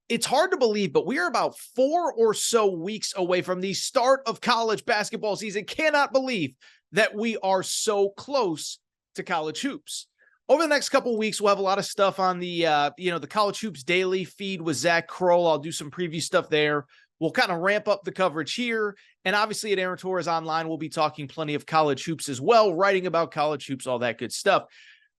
It's hard to believe, but we are about 4 or so weeks away from the start of college basketball season. Cannot believe that we are so close to college hoops. Over the next couple of weeks, we'll have a lot of stuff on the, the College Hoops Daily feed with Zach Kroll. I'll do some preview stuff there. We'll kind of ramp up the coverage here. And obviously at Aaron Torres Online, we'll be talking plenty of college hoops as well, writing about college hoops, all that good stuff.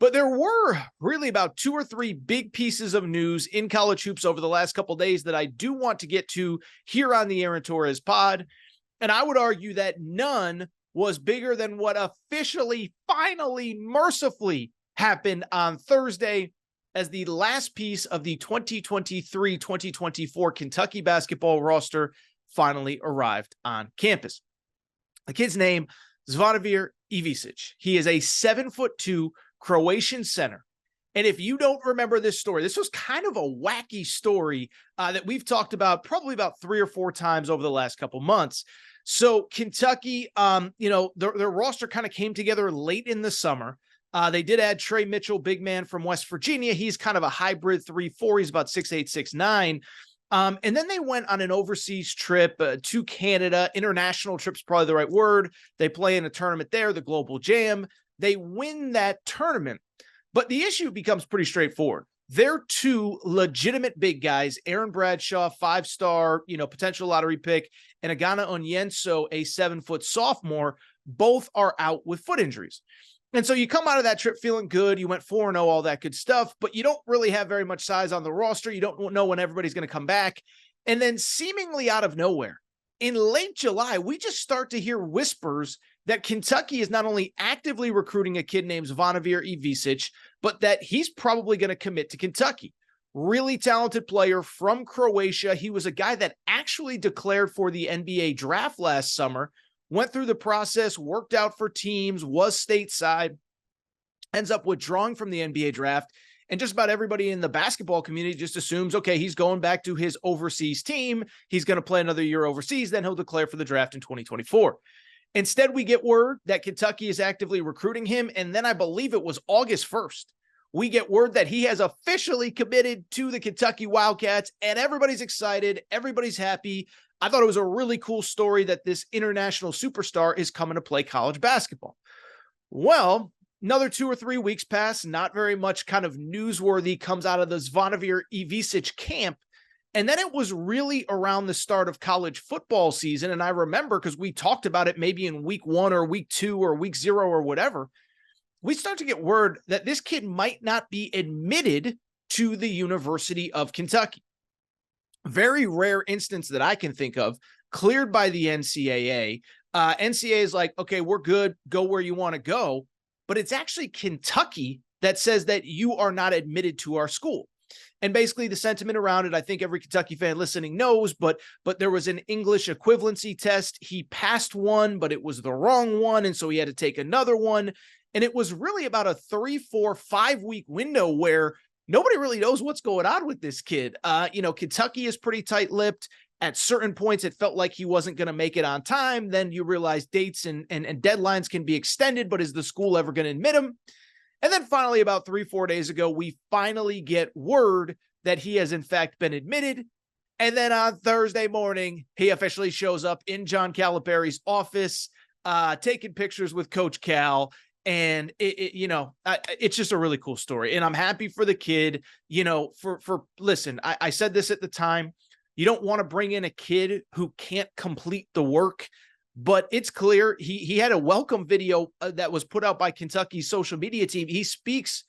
But there were really about 2 or 3 big pieces of news in college hoops over the last couple of days that I do want to get to here on the Aaron Torres pod. And I would argue that none was bigger than what officially, finally, mercifully happened on Thursday as the last piece of the 2023-2024 Kentucky basketball roster finally arrived on campus. The kid's name, Zvonimir Ivisic. He is a 7'2" Croatian center. And if you don't remember this story, this was kind of a wacky story that we've talked about probably about 3 or 4 times over the last couple months. So Kentucky, their roster kind of came together late in the summer. They did add Trey Mitchell, big man from West Virginia. He's kind of a hybrid 3-4. He's about 6'8", 6'9". And then they went on an overseas trip to Canada. International trip's probably the right word. They play in a tournament there, the Global Jam. They win that tournament. But the issue becomes pretty straightforward. They're 2 legitimate big guys, Aaron Bradshaw, 5-star, potential lottery pick, and Agana Onyenso, a 7-foot sophomore. Both are out with foot injuries. And so you come out of that trip feeling good. You went 4-0, all that good stuff, but you don't really have very much size on the roster. You don't know when everybody's going to come back. And then seemingly out of nowhere, in late July, we just start to hear whispers that Kentucky is not only actively recruiting a kid named Zvonimir Ivisic, but that he's probably going to commit to Kentucky. Really talented player from Croatia. He was a guy that actually declared for the NBA draft last summer, went through the process, worked out for teams, was stateside, ends up withdrawing from the NBA draft. And just about everybody in the basketball community just assumes, okay, he's going back to his overseas team. He's going to play another year overseas. Then he'll declare for the draft in 2024. Instead, we get word that Kentucky is actively recruiting him. And then I believe it was August 1st. We get word that he has officially committed to the Kentucky Wildcats, and everybody's excited. Everybody's happy. I thought it was a really cool story that this international superstar is coming to play college basketball. Well, another 2 or 3 weeks pass. Not very much kind of newsworthy comes out of the Zvonimir Ivisic camp. And then it was really around the start of college football season. And I remember because we talked about it maybe in week 1 or week 2 or week 0 or whatever. We start to get word that this kid might not be admitted to the University of Kentucky. Very rare instance that I can think of, cleared by the NCAA. NCAA is like, okay, we're good. Go where you want to go. But it's actually Kentucky that says that you are not admitted to our school. And basically the sentiment around it, I think every Kentucky fan listening knows, but there was an English equivalency test. He passed one, but it was the wrong one. And so he had to take another one. And it was really about a 3, 4, 5 week window where nobody really knows what's going on with this kid. Kentucky is pretty tight-lipped. At certain points, it felt like he wasn't going to make it on time. Then you realize dates and deadlines can be extended, but is the school ever going to admit him? And then finally, about 3, 4 days ago, we finally get word that he has in fact been admitted. And then on Thursday morning, he officially shows up in John Calipari's office, taking pictures with Coach Cal. And it's just a really cool story. And I'm happy for the kid, listen, I said this at the time, you don't want to bring in a kid who can't complete the work, but it's clear he had a welcome video that was put out by Kentucky's social media team. He speaks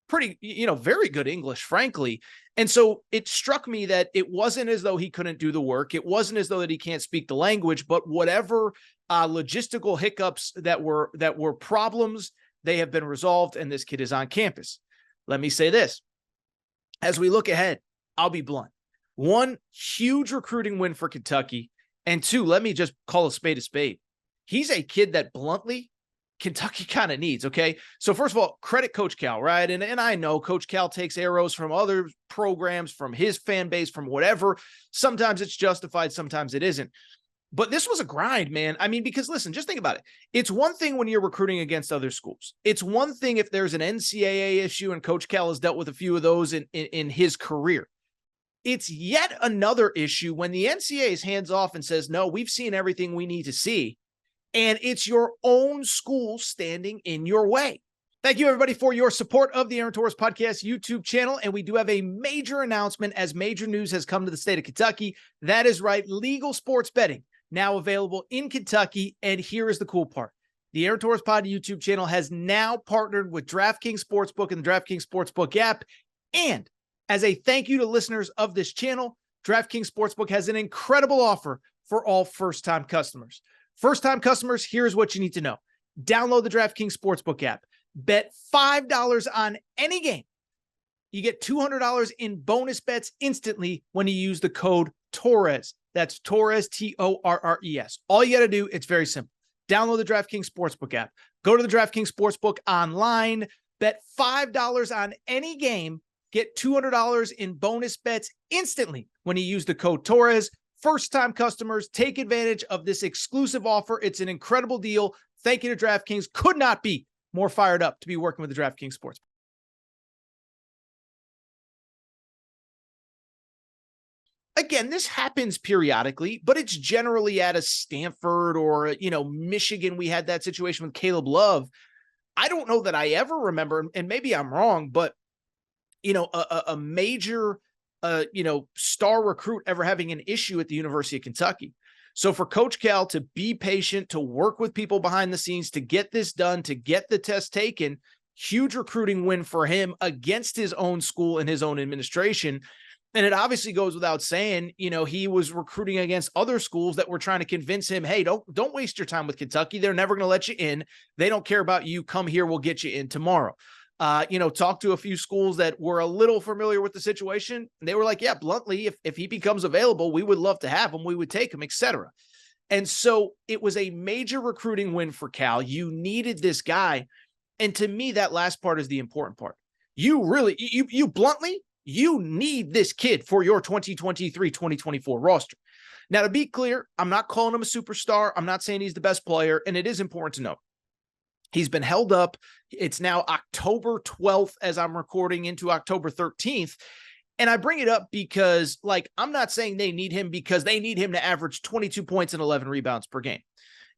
pretty, very good English, frankly. And so it struck me that it wasn't as though he couldn't do the work. It wasn't as though that he can't speak the language, but whatever logistical hiccups that were problems, they have been resolved, and this kid is on campus. Let me say this. As we look ahead, I'll be blunt. 1, huge recruiting win for Kentucky. And 2, let me just call a spade a spade. He's a kid that bluntly Kentucky kind of needs, okay? So first of all, credit Coach Cal, right? And I know Coach Cal takes arrows from other programs, from his fan base, from whatever. Sometimes it's justified, sometimes it isn't. But this was a grind, man. I mean, because listen, just think about it. It's one thing when you're recruiting against other schools. It's one thing if there's an NCAA issue, and Coach Cal has dealt with a few of those in his career. It's yet another issue when the NCAA is hands off and says, no, we've seen everything we need to see. And it's your own school standing in your way. Thank you, everybody, for your support of the Aaron Torres Podcast YouTube channel. And we do have a major announcement as major news has come to the state of Kentucky. That is right. Legal sports betting now available in Kentucky. And here is the cool part. The Aaron Torres Pod YouTube channel has now partnered with DraftKings Sportsbook and the DraftKings Sportsbook app. And as a thank you to listeners of this channel, DraftKings Sportsbook has an incredible offer for all first-time customers. First-time customers, here's what you need to know. Download the DraftKings Sportsbook app. Bet $5 on any game. You get $200 in bonus bets instantly when you use the code Torres. That's Torres, Torres. All you got to do, it's very simple. Download the DraftKings Sportsbook app. Go to the DraftKings Sportsbook online. Bet $5 on any game. Get $200 in bonus bets instantly when you use the code Torres. First-time customers, take advantage of this exclusive offer. It's an incredible deal. Thank you to DraftKings. Could not be more fired up to be working with the DraftKings Sportsbook. Again, this happens periodically, but it's generally at a Stanford or, Michigan. We had that situation with Caleb Love. I don't know that I ever remember, and maybe I'm wrong, but, a major, star recruit ever having an issue at the University of Kentucky. So for Coach Cal to be patient, to work with people behind the scenes, to get this done, to get the test taken, huge recruiting win for him against his own school and his own administration. And it obviously goes without saying, he was recruiting against other schools that were trying to convince him, hey, don't waste your time with Kentucky. They're never going to let you in. They don't care about you. Come here. We'll get you in tomorrow. Talk to a few schools that were a little familiar with the situation. And they were like, yeah, bluntly, if he becomes available, we would love to have him. We would take him, etc. And so it was a major recruiting win for Cal. You needed this guy. And to me, that last part is the important part. You really, you bluntly, you need this kid for your 2023-2024 roster. Now, to be clear, I'm not calling him a superstar. I'm not saying he's the best player. And it is important to note, he's been held up. It's now October 12th as I'm recording into October 13th. And I bring it up because, I'm not saying they need him because they need him to average 22 points and 11 rebounds per game.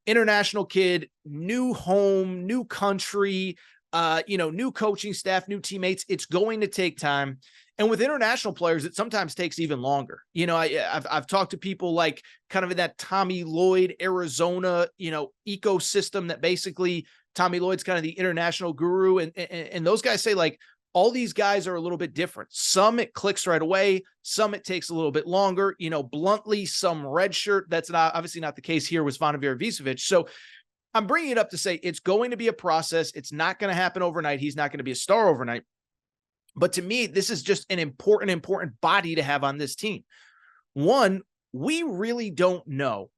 International kid, new home, new country, new coaching staff, new teammates. It's going to take time. And with international players, it sometimes takes even longer. I've talked to people like kind of in that Tommy Lloyd, Arizona, ecosystem that basically Tommy Lloyd's kind of the international guru. And those guys say all these guys are a little bit different. Some it clicks right away. Some it takes a little bit longer, bluntly, some redshirt. That's obviously not the case here with Zvonimir Ivisic. So I'm bringing it up to say it's going to be a process. It's not going to happen overnight. He's not going to be a star overnight. But to me, this is just an important body to have on this team. One, we really don't know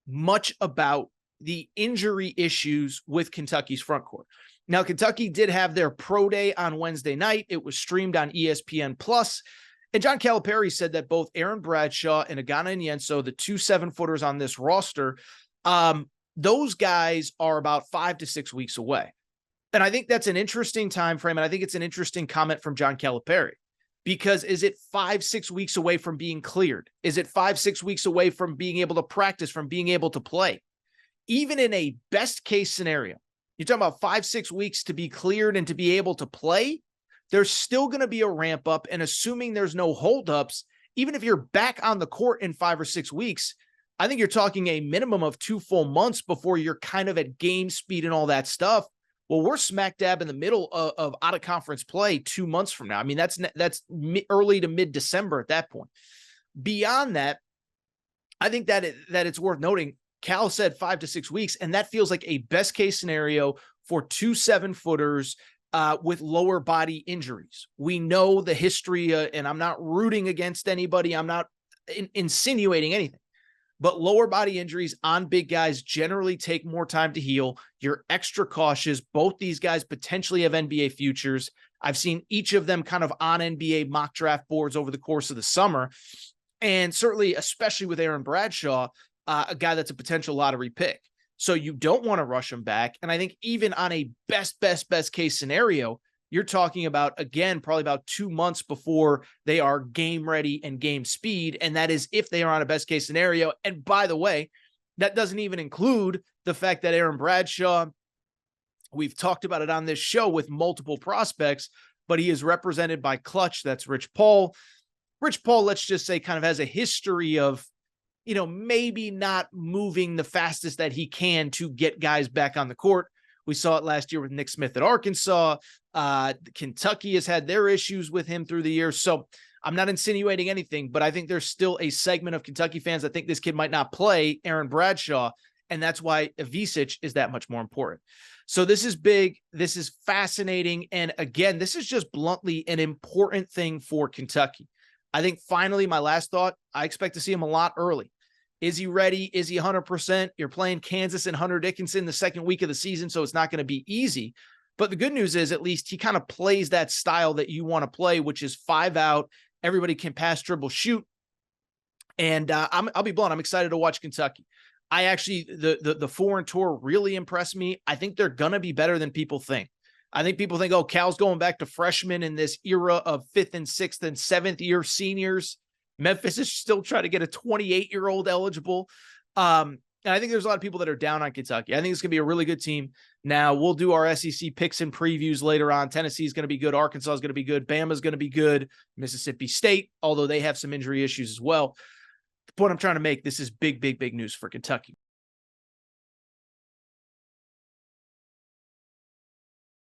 much about the injury issues with Kentucky's front court. Now, Kentucky did have their pro day on Wednesday night. It was streamed on ESPN Plus. And John Calipari said that both Aaron Bradshaw and Agana Nyenso, the two 7-footers on this roster, those guys are about 5 to 6 weeks away. And I think that's an interesting time frame. And I think it's an interesting comment from John Calipari, because is it 5-6 weeks away from being cleared? Is it 5-6 weeks away from being able to practice, from being able to play? Even in a best case scenario, you're talking about 5-6 weeks to be cleared and to be able to play. There's still going to be a ramp up. And assuming there's no holdups, even if you're back on the court in 5 or 6 weeks, I think you're talking a minimum of 2 full months before you're kind of at game speed and all that stuff. Well, we're smack dab in the middle of out of conference play 2 months from now. I mean, that's early to mid-December at that point. Beyond that, I think that it's worth noting, Cal said 5 to 6 weeks, and that feels like a best case scenario for 2 7-footers with lower body injuries. We know the history, and I'm not rooting against anybody. I'm not insinuating anything. But lower body injuries on big guys generally take more time to heal. You're extra cautious. Both these guys potentially have NBA futures. I've seen each of them kind of on NBA mock draft boards over the course of the summer. And certainly, especially with Aaron Bradshaw, a guy that's a potential lottery pick. So you don't want to rush him back. And I think even on a best case scenario, you're talking about, again, probably about 2 months before they are game ready and game speed. And that is if they are on a best case scenario. And by the way, that doesn't even include the fact that Aaron Bradshaw, we've talked about it on this show with multiple prospects, but he is represented by Clutch. That's Rich Paul. Rich Paul, let's just say, kind of has a history of, maybe not moving the fastest that he can to get guys back on the court. We saw it last year with Nick Smith at Arkansas. Kentucky has had their issues with him through the years. So I'm not insinuating anything, but I think there's still a segment of Kentucky fans that think this kid might not play Aaron Bradshaw. And that's why Ivisic is that much more important. So this is big. This is fascinating. And again, this is just bluntly an important thing for Kentucky. I think finally, my last thought, I expect to see him a lot early. Is he ready? Is he 100%? You're playing Kansas and Hunter Dickinson the second week of the season, so it's not going to be easy. But the good news is at least he kind of plays that style that you want to play, which is 5 out. Everybody can pass, dribble, shoot. And I'll be blunt. I'm excited to watch Kentucky. I actually, the foreign tour really impressed me. I think they're going to be better than people think. I think people think, oh, Cal's going back to freshmen in this era of 5th and 6th and 7th year seniors. Memphis is still trying to get a 28-year-old eligible. And I think there's a lot of people that are down on Kentucky. I think it's going to be a really good team. Now, we'll do our SEC picks and previews later on. Tennessee is going to be good. Arkansas is going to be good. Bama is going to be good. Mississippi State, although they have some injury issues as well. The point I'm trying to make, this is big, big, big news for Kentucky.